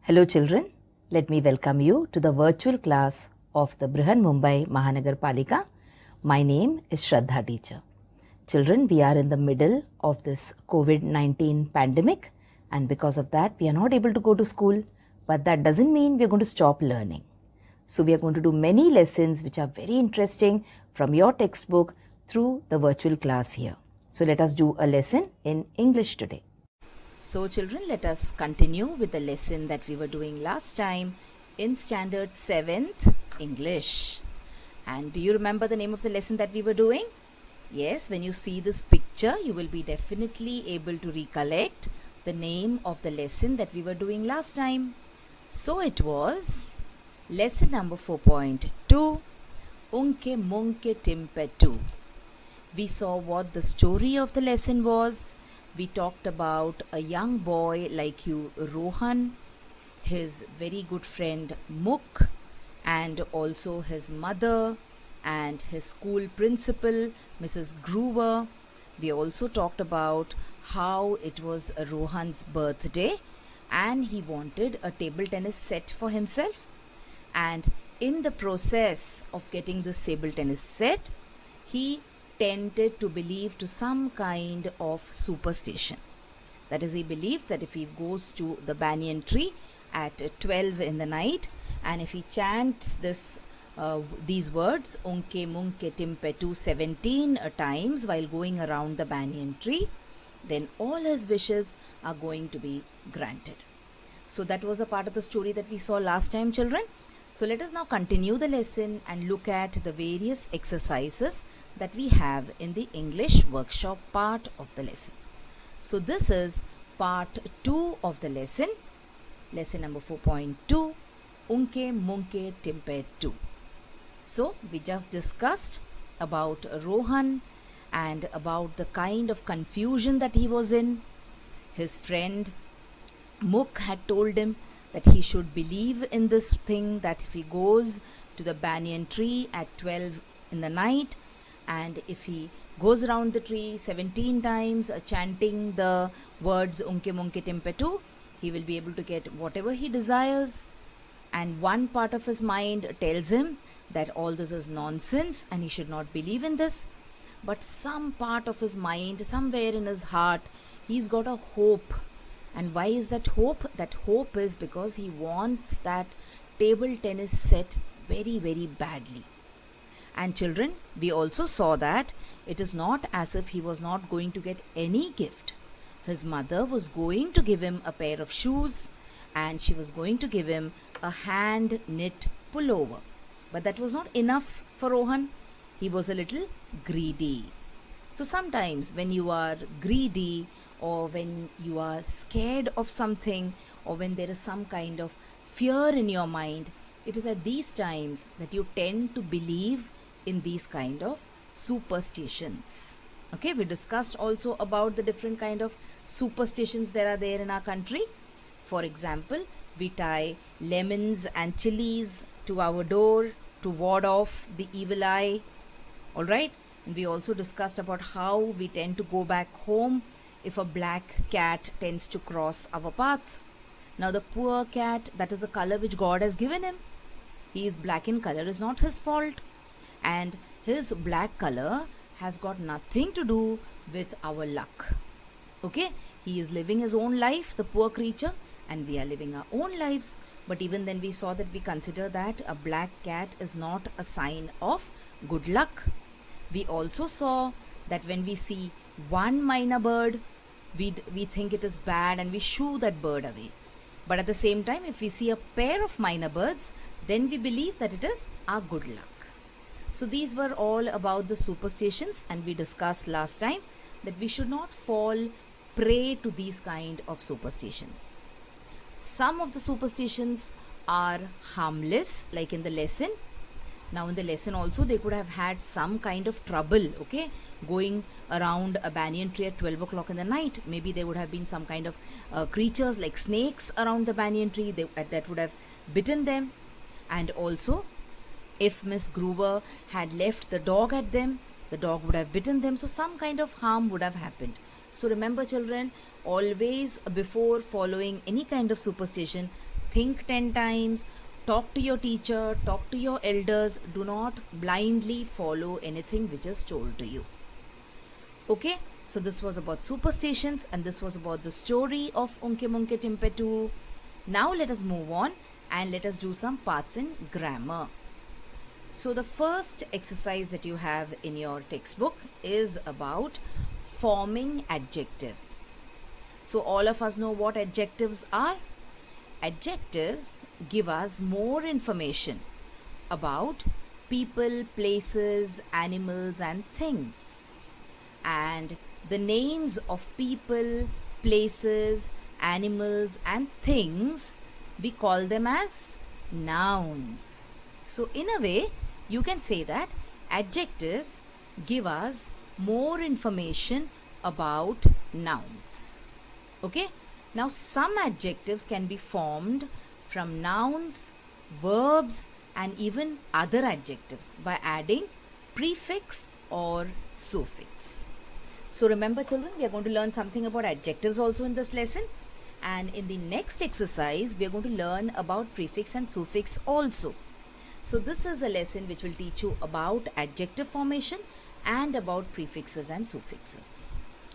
Hello children, let me welcome you to the virtual class of the Brihan Mumbai Mahanagar Palika. My name is Shraddha teacher. Children, we are in the middle of this COVID-19 pandemic and because of that we are not able to go to school, but that doesn't mean we are going to stop learning. So we are going to do many lessons which are very interesting from your textbook through the virtual class here. So let us do a lesson in English today. So children, let us continue with the lesson that we were doing last time in standard 7th English. And do you remember the name of the lesson that we were doing? Yes, when you see this picture, you will be definitely able to recollect the name of the lesson that we were doing last time. So it was lesson number 4.2 Unke Munke Timpetoo. We saw what the story of the lesson was. We talked about a young boy like you, Rohan, his very good friend Muk, and also his mother and his school principal, Mrs. Groover. We also talked about how it was Rohan's birthday and he wanted a table tennis set for himself. And in the process of getting this table tennis set, he tended to believe to some kind of superstition. That is, he believed that if he goes to the banyan tree at 12 in the night and if he chants these words Unke Munke Timpetoo 17 times while going around the banyan tree, then all his wishes are going to be granted. So that was a part of the story that we saw last time, children. So let us now continue the lesson and look at the various exercises that we have in the English workshop part of the lesson. So this is part 2 of the lesson number 4.2, Unke Munke Timpetoo. So we just discussed about Rohan and about the kind of confusion that he was in. His friend Muk had told him that he should believe in this thing, that if he goes to the banyan tree at 12 in the night and if he goes around the tree 17 times chanting the words Unke Munke Timpetoo, he will be able to get whatever he desires. And one part of his mind tells him that all this is nonsense and he should not believe in this. But some part of his mind, somewhere in his heart, he's got a hope. And why is that hope? That hope is because he wants that table tennis set very, very badly. And children, we also saw that it is not as if he was not going to get any gift. His mother was going to give him a pair of shoes and she was going to give him a hand knit pullover. But that was not enough for Rohan. He was a little greedy. So sometimes when you are greedy or when you are scared of something or when there is some kind of fear in your mind, it is at these times that you tend to believe in these kind of superstitions. Okay, we discussed also about the different kind of superstitions that are there in our country. For example, we tie lemons and chilies to our door to ward off the evil eye. Alright, and we also discussed about how we tend to go back home if a black cat tends to cross our path. Now the poor cat, that is a color which God has given him. He is black in color, is not his fault. And his black color has got nothing to do with our luck. Okay, he is living his own life, the poor creature, and we are living our own lives. But even then we saw that we consider that a black cat is not a sign of good luck. We also saw that when we see one myna bird, we think it is bad and we shoo that bird away. But at the same time, if we see a pair of myna birds, then we believe that it is our good luck. So these were all about the superstitions, and we discussed last time that we should not fall prey to these kind of superstitions. Some of the superstitions are harmless, like in the lesson. Now in the lesson also they could have had some kind of trouble, okay, going around a banyan tree at 12 o'clock in the night. Maybe there would have been some kind of creatures like snakes around the banyan tree that would have bitten them. And also if Miss Groover had left the dog at them, the dog would have bitten them, so some kind of harm would have happened. So remember children, always before following any kind of superstition, think 10 times, talk to your teacher, talk to your elders. Do not blindly follow anything which is told to you. Okay, so this was about superstitions and this was about the story of Unke Munke Timpetoo. Now let us move on and let us do some parts in grammar. So the first exercise that you have in your textbook is about forming adjectives. So all of us know what adjectives are. Adjectives give us more information about people, places, animals and things. And the names of people, places, animals and things, we call them as nouns. So in a way, you can say that adjectives give us more information about nouns. Okay? Now some adjectives can be formed from nouns, verbs and even other adjectives by adding prefix or suffix. So remember children, we are going to learn something about adjectives also in this lesson, and in the next exercise we are going to learn about prefix and suffix also. So this is a lesson which will teach you about adjective formation and about prefixes and suffixes.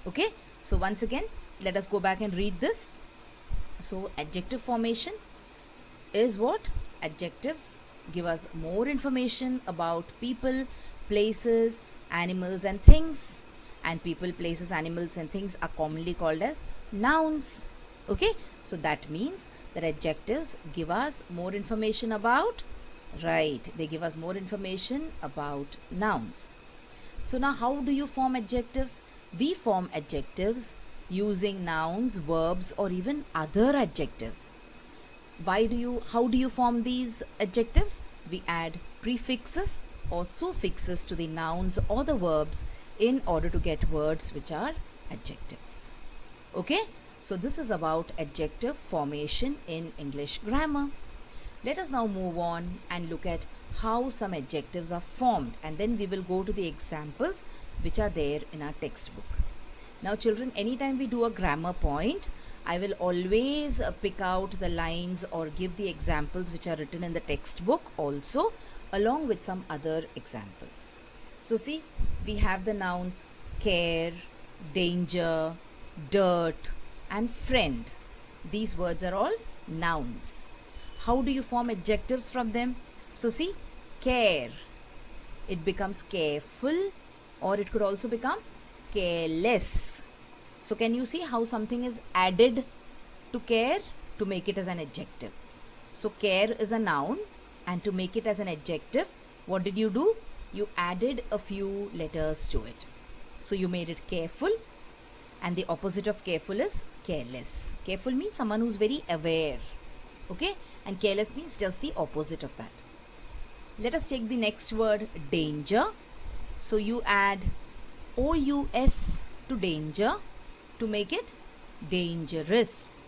Okay, so once again let us go back and read this. So adjective formation is what? Adjectives give us more information about people, places, animals and things, and people, places, animals and things are commonly called as nouns. Okay, so that means that adjectives give us more information about, right, they give us more information about nouns. So now how do you form adjectives? We form adjectives using nouns, verbs or even other adjectives. How do you form these adjectives? We add prefixes or suffixes to the nouns or the verbs in order to get words which are adjectives. Okay, so this is about adjective formation in English grammar. Let us now move on and look at how some adjectives are formed, and then we will go to the examples which are there in our textbook. Now children, anytime we do a grammar point, I will always pick out the lines or give the examples which are written in the textbook also, along with some other examples. So see, we have the nouns care, danger, dirt and friend. These words are all nouns. How do you form adjectives from them? So see, care, it becomes careful, or it could also become careless. So can you see how something is added to care to make it as an adjective? So care is a noun, and to make it as an adjective, what did you do? You added a few letters to it. So you made it careful, and the opposite of careful is careless. Careful means someone who's very aware. Okay, and careless means just the opposite of that. Let us take the next word, danger. So you add OUS to danger to make it dangerous.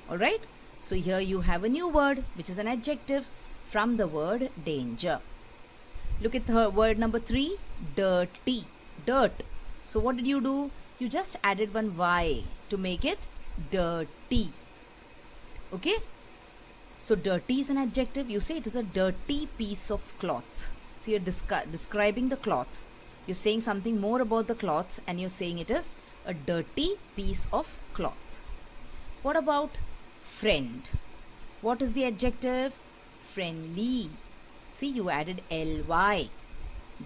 Alright, so here you have a new word which is an adjective from the word danger. Look at the word number 3, dirty, dirt. So what did you do? You just added one Y to make it dirty. Okay, so dirty is an adjective. You say it is a dirty piece of cloth. So you're describing the cloth. You're saying something more about the cloth and you're saying it is a dirty piece of cloth. What about friend? What is the adjective? Friendly. See, you added ly.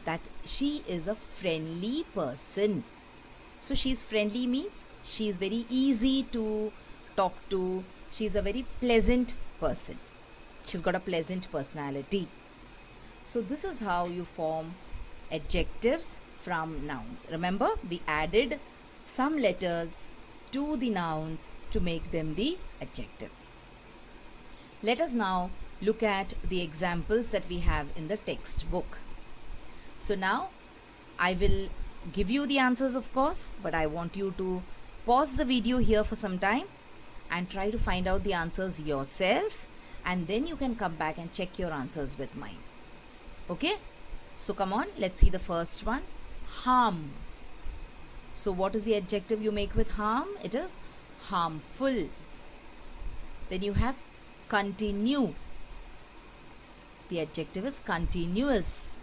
That she is a friendly person. So she's friendly means she is very easy to talk to. She's a very pleasant person. She's got a pleasant personality. So this is how you form adjectives from nouns. Remember, we added some letters to the nouns to make them the adjectives. Let us now look at the examples that we have in the textbook. So now I will give you the answers, of course, but I want you to pause the video here for some time and try to find out the answers yourself, and then you can come back and check your answers with mine. Okay, so come on, let's see the first one, harm. So what is the adjective you make with harm? It is harmful. Then you have continue. The adjective is continuous.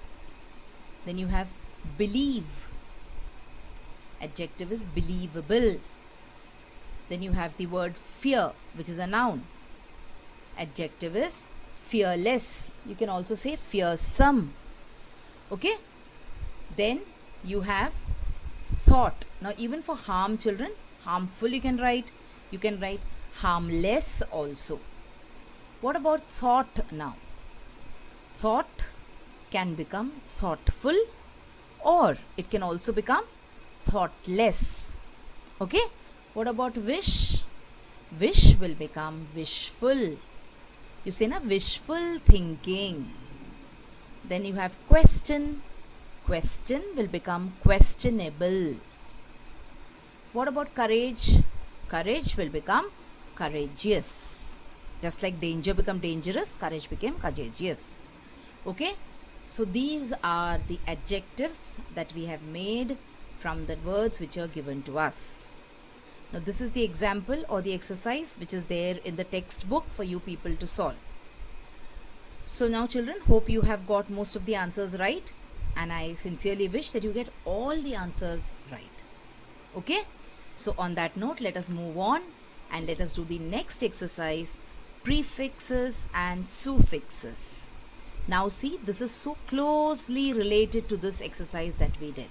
Then you have believe. Adjective is believable. Then you have the word fear, which is a noun. Adjective is fearless. You can also say fearsome. Okay? Then you have thought. Now even for harm, children, harmful you can write. You can write harmless also. What about thought now? Thought can become thoughtful, or it can also become thoughtless. Okay? What about wish? Wish will become wishful. You say na, wishful thinking. Then you have question. Question will become questionable. What about courage? Courage will become courageous. Just like danger become dangerous, courage became courageous. Okay? So these are the adjectives that we have made from the words which are given to us. Now this is the example or the exercise which is there in the textbook for you people to solve. So now children, hope you have got most of the answers right, and I sincerely wish that you get all the answers right. Okay? So on that note, let us move on and let us do the next exercise, prefixes and suffixes. Now see, this is so closely related to this exercise that we did.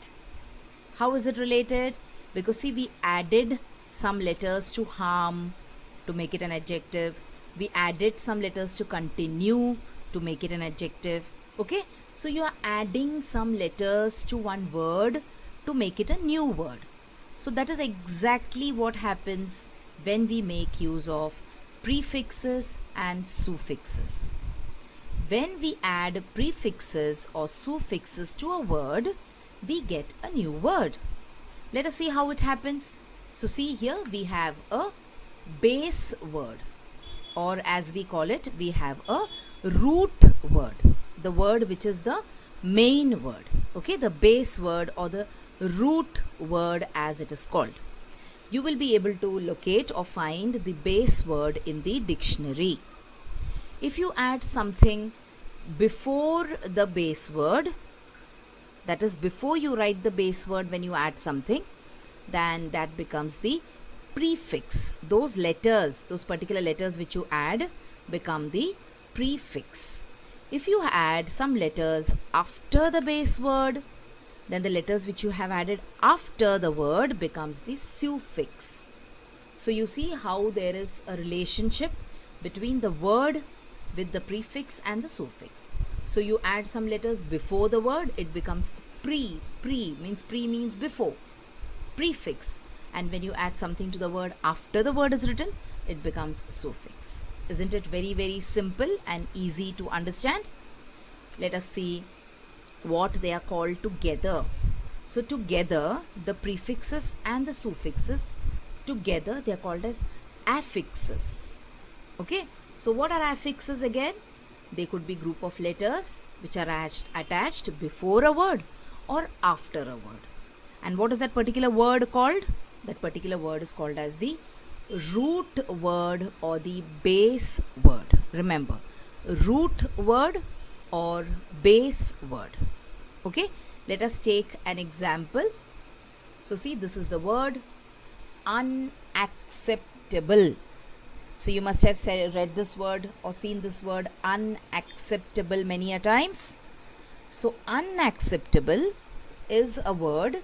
How is it related? Because see, we added some letters to harm to make it an adjective. We added some letters to continue to make it an adjective. Okay? So you are adding some letters to one word to make it a new word. So that is exactly what happens when we make use of prefixes and suffixes. When we add prefixes or suffixes to a word, we get a new word. Let us see how it happens. So see, here we have a base word, or as we call it, we have a root word, the word which is the main word. Okay, the base word or the root word as it is called. You will be able to locate or find the base word in the dictionary. If you add something before the base word, that is before you write the base word, when you add something, then that becomes the prefix. Those letters, those particular letters which you add become the prefix. If you add some letters after the base word, then the letters which you have added after the word becomes the suffix. So you see how there is a relationship between the word with the prefix and the suffix. So you add some letters before the word, it becomes pre means before, prefix. And when you add something to the word after the word is written, it becomes suffix. Isn't it very, very simple and easy to understand? Let us see what they are called together. So together, the prefixes and the suffixes, together they are called as affixes. Okay? So what are affixes again? They could be group of letters which are attached before a word or after a word. And what is that particular word called? That particular word is called as the root word or the base word. Remember, root word or base word. Okay, let us take an example. So see, this is the word unacceptable. So you must have read this word or seen this word unacceptable many a times. So unacceptable is a word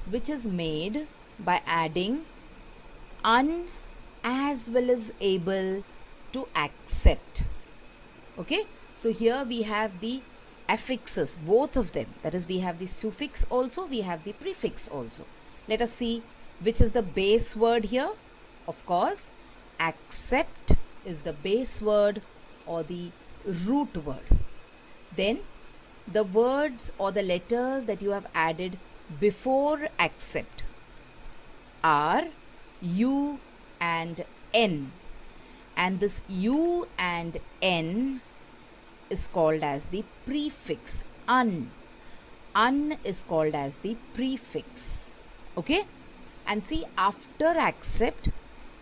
which is made by adding un as well as able to accept. Okay, so here we have the affixes, both of them. That is, we have the suffix also, we have the prefix also. Let us see which is the base word here. Of course, accept is the base word or the root word. Then the words or the letters that you have added before accept are U and N, and this U and N is called as the prefix. Un is called as the prefix. Okay, and see, after accept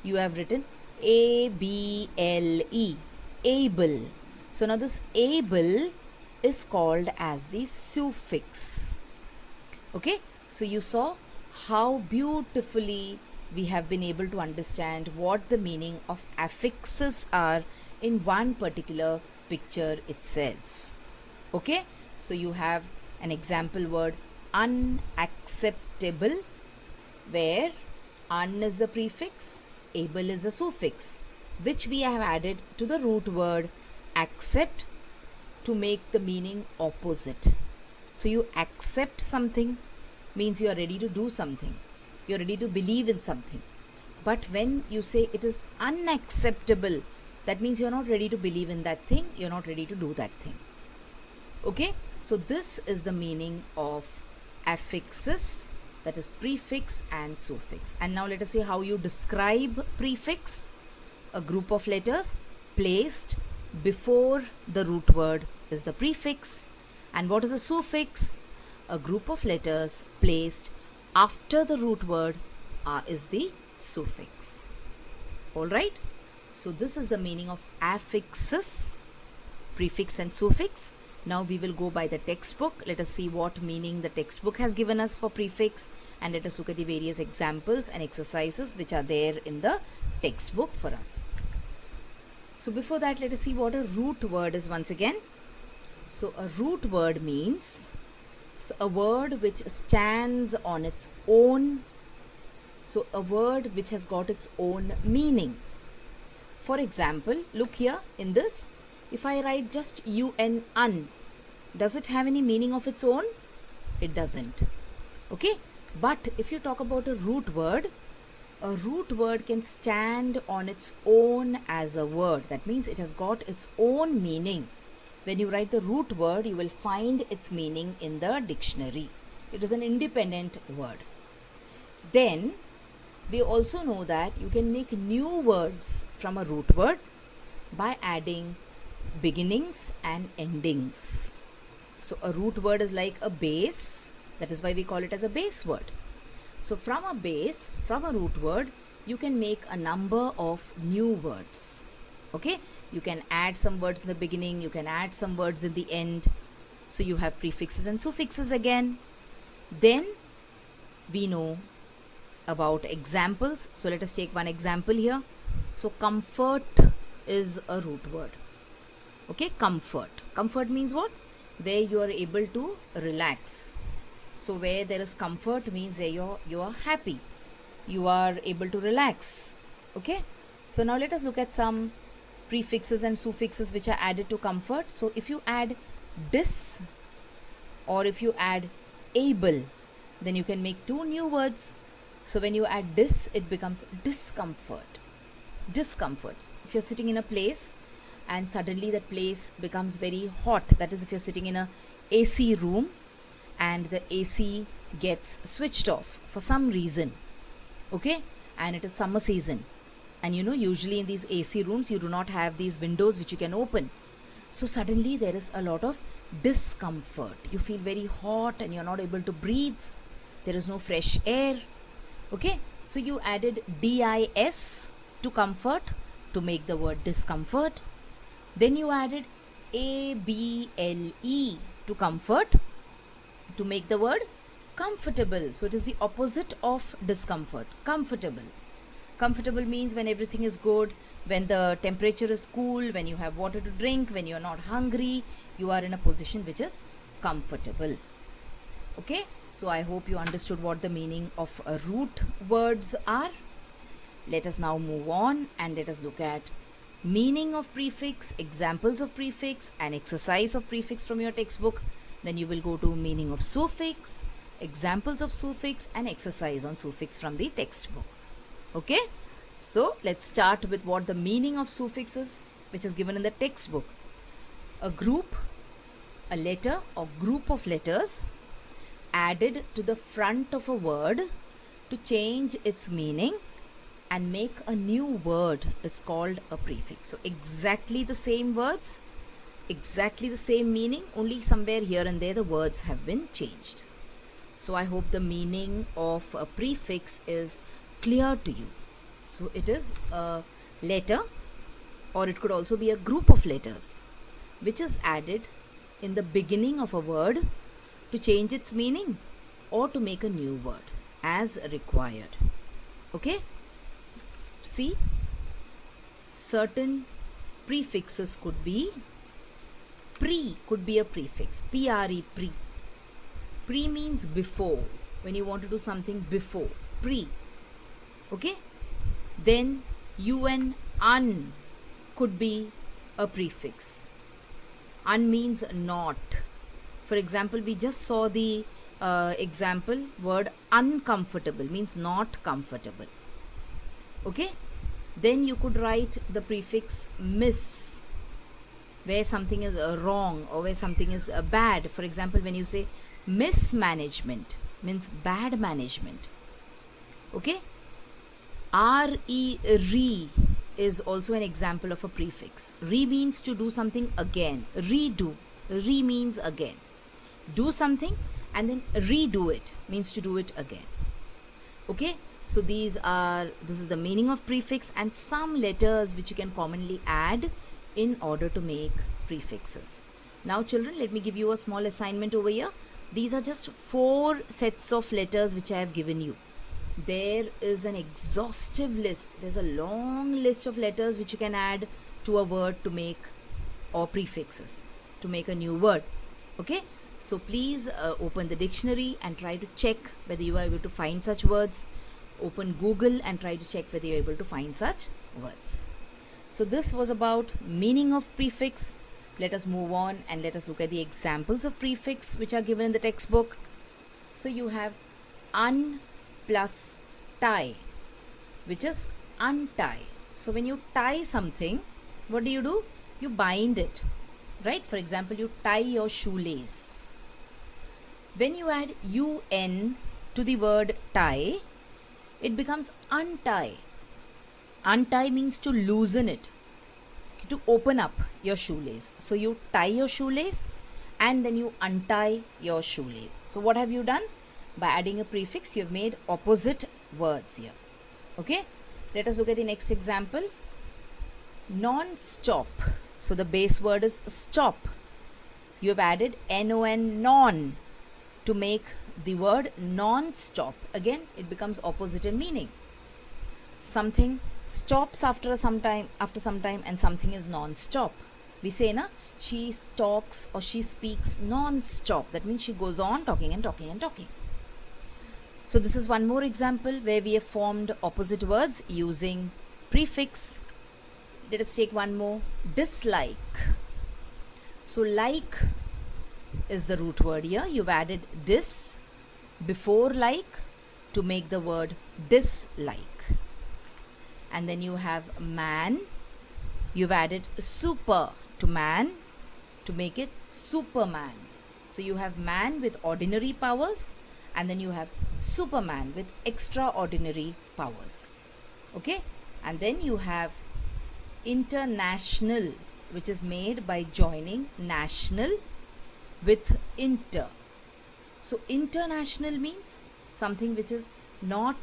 you have written ABLE. able. So now this able is called as the suffix. Okay, so you saw how beautifully we have been able to understand what the meaning of affixes are in one particular picture itself. Okay, so you have an example word unacceptable, where un is a prefix, able is a suffix, which we have added to the root word accept to make the meaning opposite. So you accept something means you are ready to do something, you are ready to believe in something. But when you say it is unacceptable, that means you are not ready to believe in that thing, you are not ready to do that thing. Okay, so this is the meaning of affixes, that is prefix and suffix. And now let us see how you describe prefix. A group of letters placed before the root word is the prefix. And what is a suffix? A group of letters placed after the root word is the suffix. Alright, so this is the meaning of affixes, prefix and suffix. Now we will go by the textbook. Let us see what meaning the textbook has given us for prefix, and let us look at the various examples and exercises which are there in the textbook for us. So before that, let us see what a root word is once again. So a root word means a word which stands on its own. So a word which has got its own meaning. For example, look here in this. If I write just un, does it have any meaning of its own? It doesn't. Okay. But if you talk about a root word can stand on its own as a word. That means it has got its own meaning. When you write the root word, you will find its meaning in the dictionary. It is an independent word. Then we also know that you can make new words from a root word by adding beginnings and endings. So a root word is like a base. That is why we call it as a base word. So from a base, from a root word, you can make a number of new words. Okay, you can add some words in the beginning, you can add some words in the end. So you have prefixes and suffixes again. Then we know about examples. So let us take one example here. So comfort is a root word. Okay, comfort. Comfort means what? Where you are able to relax. So where there is comfort means that you are happy. You are able to relax. Okay. So now let us look at some prefixes and suffixes which are added to comfort. So if you add dis or if you add able, then you can make two new words. So when you add dis, it becomes discomfort. Discomfort. If you're sitting in a place and suddenly that place becomes very hot, that is if you're sitting in a AC room and the AC gets switched off for some reason, okay, and it is summer season, and you know usually in these AC rooms you do not have these windows which you can open. So suddenly there is a lot of discomfort. You feel very hot and you're not able to breathe. There is no fresh air. Okay, so you added dis to comfort to make the word discomfort. Then you added able to comfort to make the word comfortable. So it is the opposite of discomfort. Comfortable. Comfortable means when everything is good, when the temperature is cool, when you have water to drink, when you are not hungry, you are in a position which is comfortable. Okay, so I hope you understood what the meaning of root words are. Let us now move on and let us look at meaning of prefix, examples of prefix, and exercise of prefix from your textbook. Then you will go to meaning of suffix, examples of suffix, and exercise on suffix from the textbook. Okay, so let's start with what the meaning of suffix is, which is given in the textbook. A group, a letter or group of letters added to the front of a word to change its meaning and make a new word is called a prefix. So exactly the same words, exactly the same meaning, only somewhere here and there the words have been changed. So I hope the meaning of a prefix is clear to you. So it is a letter or it could also be a group of letters which is added in the beginning of a word to change its meaning or to make a new word as required. Okay? See, certain prefixes could be could be a prefix. Pre, pre. Pre means before. When you want to do something before. Pre. Okay? Then un could be a prefix. Un means not. For example, we just saw the example word uncomfortable means not comfortable. Okay? Then you could write the prefix mis, where something is wrong or where something is bad. For example, when you say mismanagement means bad management. Okay? Re is also an example of a prefix. Re means to do something again. Redo. Re means again. Do something and then redo it means to do it again. Okay? So this is the meaning of prefix and some letters which you can commonly add in order to make prefixes. Now children, let me give you a small assignment over here. These are just 4 sets of letters which I have given you. There is an exhaustive list. There's a long list of letters which you can add to a word to make, or prefixes to make a new word. Okay? So please open the dictionary and try to check whether you are able to find such words. Open Google and try to check whether you are able to find such words. So this was about meaning of prefix. Let us move on and let us look at the examples of prefix which are given in the textbook. So you have un plus tie, which is untie. So when you tie something, what do? You bind it, right? For example, you tie your shoelace. When you add un to the word tie, it becomes untie. Untie means to loosen it, to open up your shoelace. So you tie your shoelace and then you untie your shoelace. So what have you done? By adding a prefix, you have made opposite words here. Okay? Let us look at the next example. Non-stop. So the base word is stop. You have added non, non, to make the word non-stop. Again, it becomes opposite in meaning. Something stops after some time and something is non-stop. We say, na, she talks or she speaks non-stop. That means she goes on talking and talking and talking. So this is one more example where we have formed opposite words using prefix. Let us take one more. Dislike. So like is the root word here. You've added dis before like to make the word dislike. And then you have man. You've added super to man to make it superman. So you have man with ordinary powers, and then you have Superman with extraordinary powers. Okay? And then you have international, which is made by joining national with inter. So international means something which is not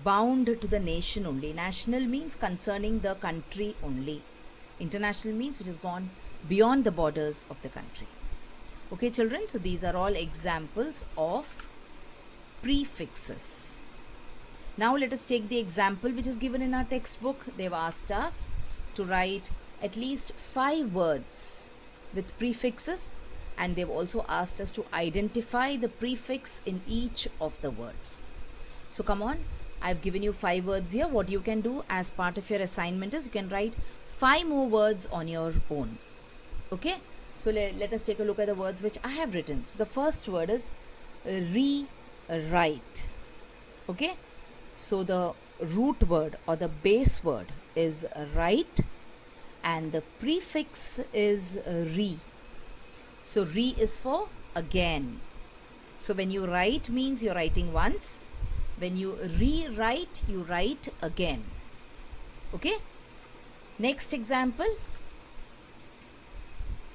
bound to the nation only. National means concerning the country only. International means which has gone beyond the borders of the country. Okay children, so these are all examples of prefixes. Now let us take the example which is given in our textbook. They've asked us to write at least 5 words with prefixes, and they've also asked us to identify the prefix in each of the words. So come on, I've given you 5 words here. What you can do as part of your assignment is you can write 5 more words on your own. Okay, so let us take a look at the words which I have written. So the first word is rewrite. Okay, so the root word or the base word is write, and the prefix is re. So re is for again. So when you write means you're writing once. When you rewrite, you write again. Okay. Next example,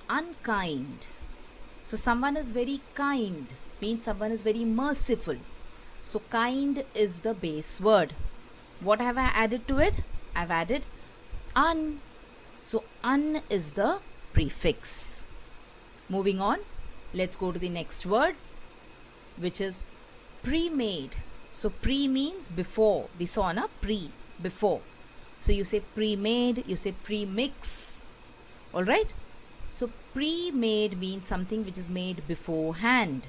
unkind. So someone is very kind means someone is very merciful. So kind is the base word. What have I added to it? I've added un. So un is the prefix. Moving on, let's go to the next word, which is pre-made. So pre means before. We saw na pre, before. So you say pre-made, you say pre-mix. Alright? So pre-made means something which is made beforehand.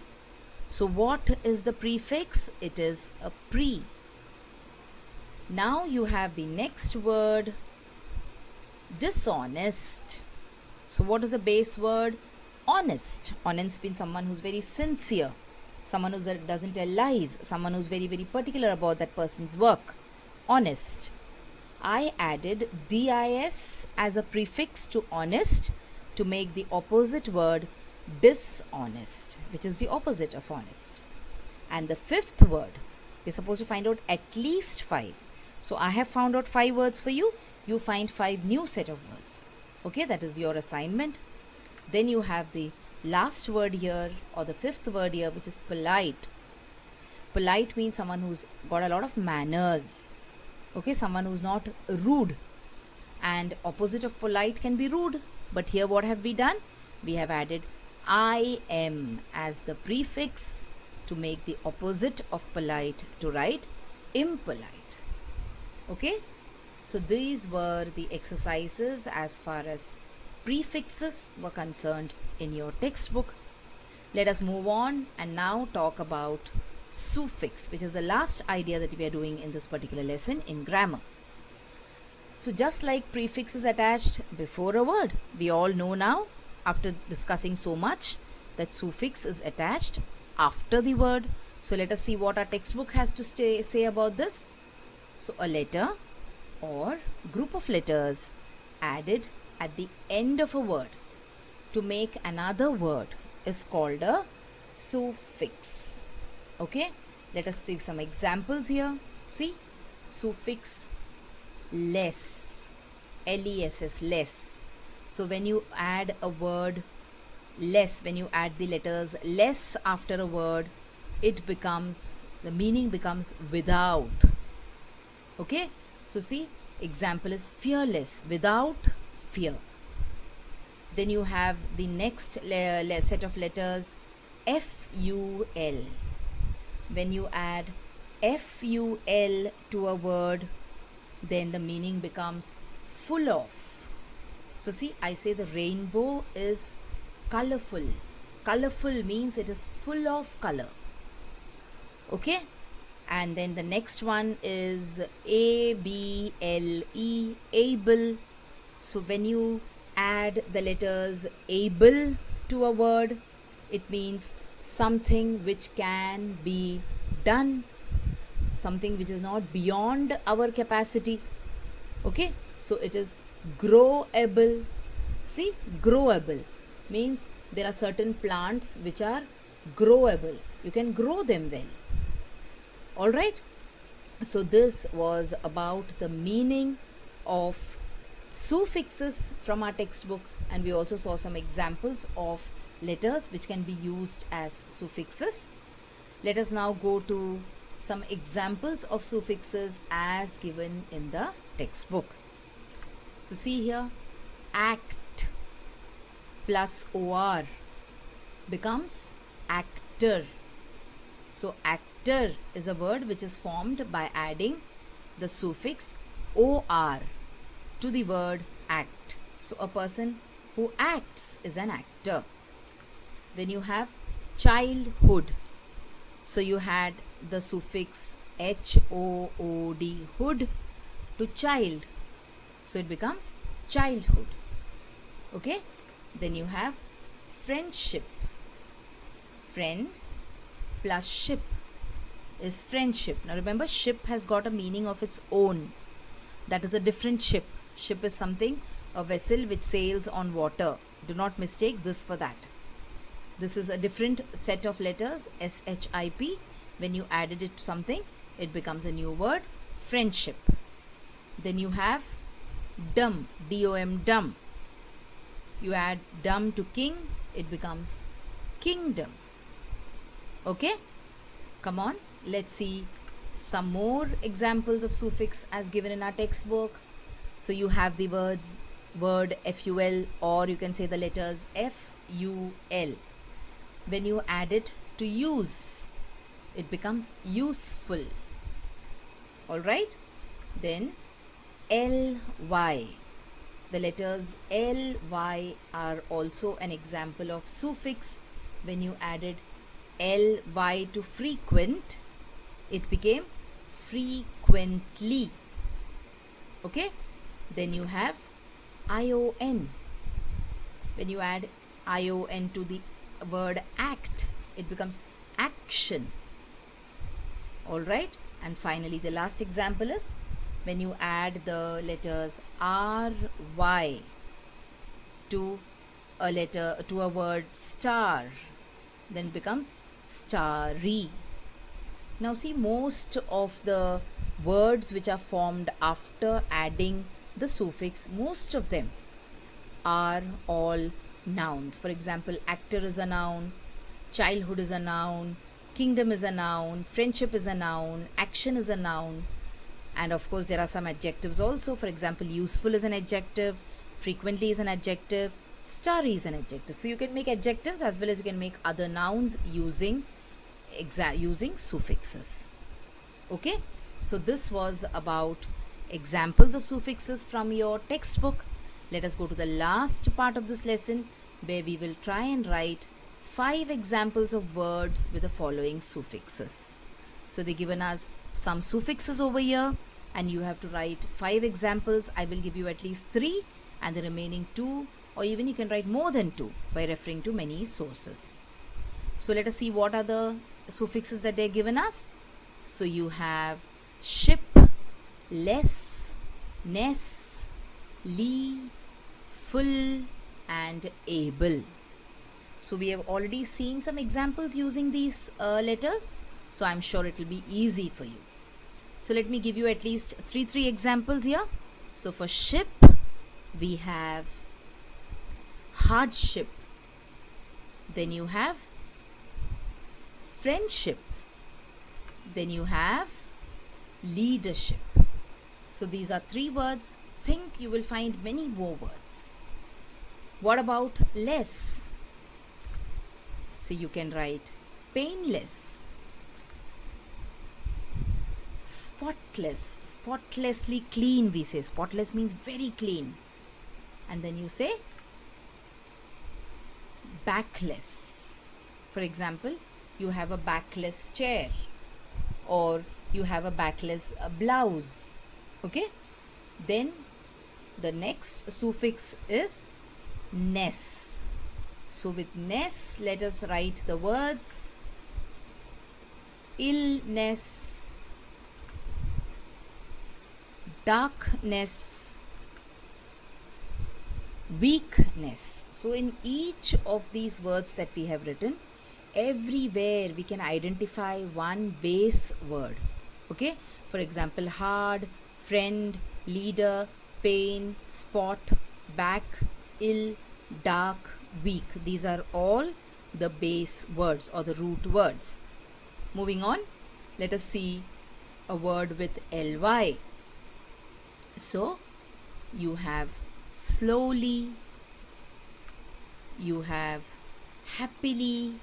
So what is the prefix? It is a pre. Now you have the next word, dishonest. So what is the base word? Honest. Honest means someone who's very sincere, someone who doesn't tell lies, someone who's very, very particular about that person's work. Honest. I added dis as a prefix to honest to make the opposite word dishonest, which is the opposite of honest. And the fifth word, you're supposed to find out at least 5. So I have found out 5 words for you. You find 5 new set of words. Okay, that is your assignment. Then you have the last word here, or the fifth word here, which is polite. Polite means someone who's got a lot of manners. Okay, someone who's not rude. And opposite of polite can be rude. But here what have we done? We have added im as the prefix to make the opposite of polite, to write impolite. Okay, so these were the exercises as far as prefixes were concerned in your textbook. Let us move on and now talk about suffix, which is the last idea that we are doing in this particular lesson in grammar. So just like prefix is attached before a word, we all know now, after discussing so much, that suffix is attached after the word. So let us see what our textbook has to say about this. So a letter or group of letters added at the end of a word to make another word is called a suffix. Okay, let us see some examples here. See, suffix less, less, less. So when you add a word less, when you add the letters less after a word, it becomes, the meaning becomes without. Okay, so see, example is fearless, without fear. Then you have the next set of letters FUL. When you add FUL to a word, then the meaning becomes full of. So see, I say the rainbow is colorful. Colorful means it is full of color. Okay, and then the next one is ABLE, able. So when you add the letters able to a word, it means something which can be done, something which is not beyond our capacity. Okay, so it is growable. See, growable means there are certain plants which are growable. You can grow them well. Alright, so this was about the meaning of suffixes from our textbook, and we also saw some examples of letters which can be used as suffixes. Let us now go to some examples of suffixes as given in the textbook. So see here, act plus or becomes actor. So actor is a word which is formed by adding the suffix or to the word act. So a person who acts is an actor. Then you have childhood. So you had the suffix HOOD, hood, to child. So it becomes childhood. Okay. Then you have friendship. Friend plus ship is friendship. Now remember, ship has got a meaning of its own. That is a different ship. Ship is something, a vessel which sails on water. Do not mistake this for that. This is a different set of letters, SHIP. When you added it to something, it becomes a new word, friendship. Then you have dumb, DOM, dumb. You add dumb to king, it becomes kingdom. Okay, come on, let's see some more examples of suffix as given in our textbook. So you have the words word ful, or you can say the letters ful. When you add it to use, it becomes useful. Alright? Then ly. The letters ly are also an example of suffix. When you added ly to frequent, it became frequently. Okay? Then you have ion. When you add ion to the word act, it becomes action. Alright? And finally, the last example is when you add the letters ry to a word star, then it becomes starry. Now see, most of the words which are formed after adding the suffix, most of them are all nouns. For example, actor is a noun, childhood is a noun, kingdom is a noun, friendship is a noun, action is a noun, and of course there are some adjectives also. For example, useful is an adjective, frequently is an adjective, starry is an adjective. So you can make adjectives as well as you can make other nouns using suffixes. Okay, so this was about examples of suffixes from your textbook. Let us go to the last part of this lesson, where we will try and write 5 examples of words with the following suffixes. So they given us some suffixes over here, and you have to write 5 examples. I will give you at least 3, and the remaining 2, or even you can write more than 2 by referring to many sources. So let us see what are the suffixes that they're given us. So you have ship, less, ness, ly, full, and able. So we have already seen some examples using these letters, so I'm sure it will be easy for you. So let me give you at least three examples here. So for ship, we have hardship, then you have friendship, then you have leadership. So these are 3 words. Think you will find many more words. What about less? So you can write painless, spotless, spotlessly clean we say. Spotless means very clean. And then you say backless. For example, you have a backless chair, or you have a backless blouse. Okay? Then the next suffix is ness. So with ness, let us write the words illness, darkness, weakness. So in each of these words that we have written, everywhere we can identify one base word. Okay? For example, hard, friend, leader, pain, spot, back, ill, dark, weak. These are all the base words or the root words. Moving on, let us see a word with ly. So you have slowly, you have happily,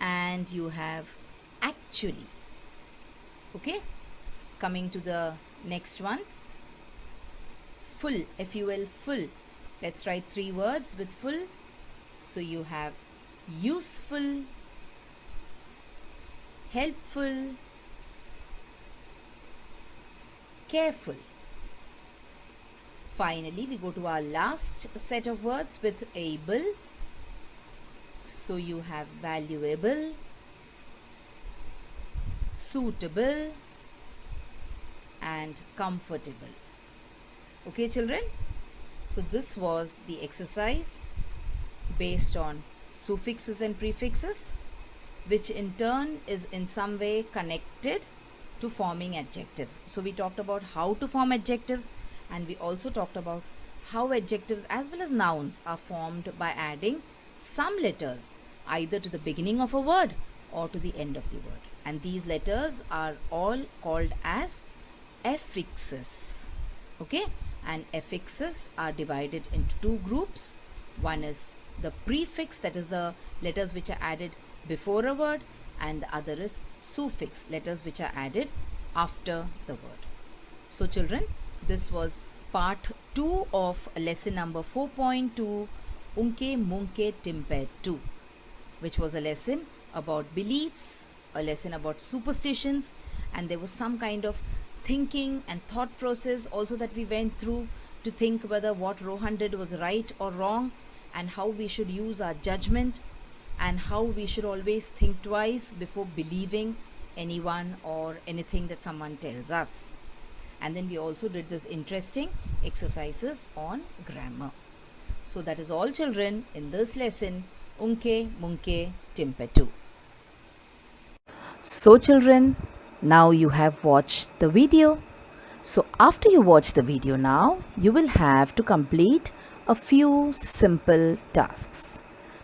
and you have actually. Okay? Coming to the next ones. Full, F-U-L, full. Let's write 3 words with full. So you have useful, helpful, careful. Finally, we go to our last set of words with able. So you have valuable, suitable, and comfortable. Okay, children? So this was the exercise based on suffixes and prefixes, which in turn is in some way connected to forming adjectives. So we talked about how to form adjectives, and we also talked about how adjectives as well as nouns are formed by adding some letters either to the beginning of a word or to the end of the word. And these letters are all called as affixes. Okay? and affixes are divided into two groups. One is the prefix, that is the letters which are added before a word, and the other is suffix, letters which are added after the word. So children, this was part 2 of lesson number 4.2 Unke Munke Timpetoo, which was a lesson about beliefs, a lesson about superstitions, and there was some kind of thinking and thought process also that we went through to think whether what Rohan did was right or wrong, and how we should use our judgment, and how we should always think twice before believing anyone or anything that someone tells us. And then we also did this interesting exercises on grammar. So that is all children in this lesson, Unke Munke Timpetoo. So children, now you have watched the video. So after you watch the video now, you will have to complete a few simple tasks.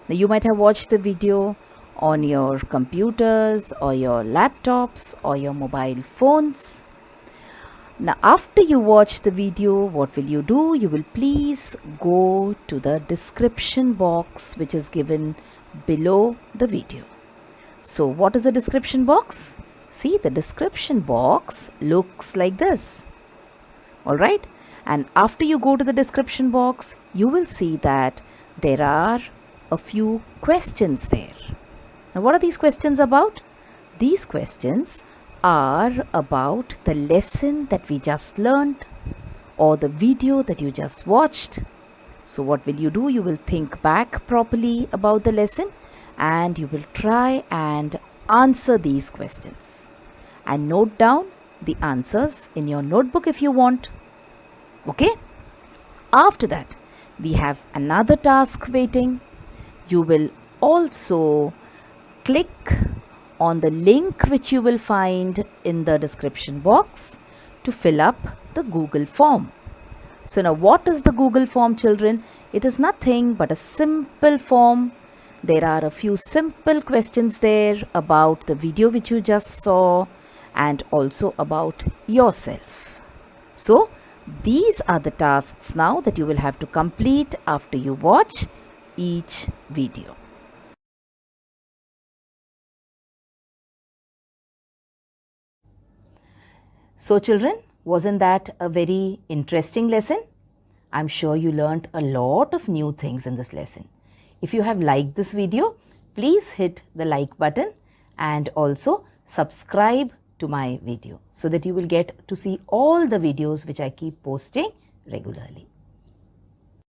Now you might have watched the video on your computers or your laptops or your mobile phones. Now after you watch the video, what will you do? You will please go to the description box which is given below the video. So what is the description box? See, the description box looks like this. Alright, and after you go to the description box, you will see that there are a few questions there. Now what are these questions about? These questions are about the lesson that we just learned or the video that you just watched. So what will you do? You will think back properly about the lesson and you will try and answer these questions and note down the answers in your notebook if you want. Okay? After that, we have another task waiting. You will also click on the link which you will find in the description box to fill up the Google form. So now what is the Google form, children? It is nothing but a simple form. There are a few simple questions there about the video which you just saw and also about yourself. So these are the tasks now that you will have to complete after you watch each video. So children, wasn't that a very interesting lesson? I'm sure you learnt a lot of new things in this lesson. If you have liked this video, please hit the like button and also subscribe to my video so that you will get to see all the videos which I keep posting regularly.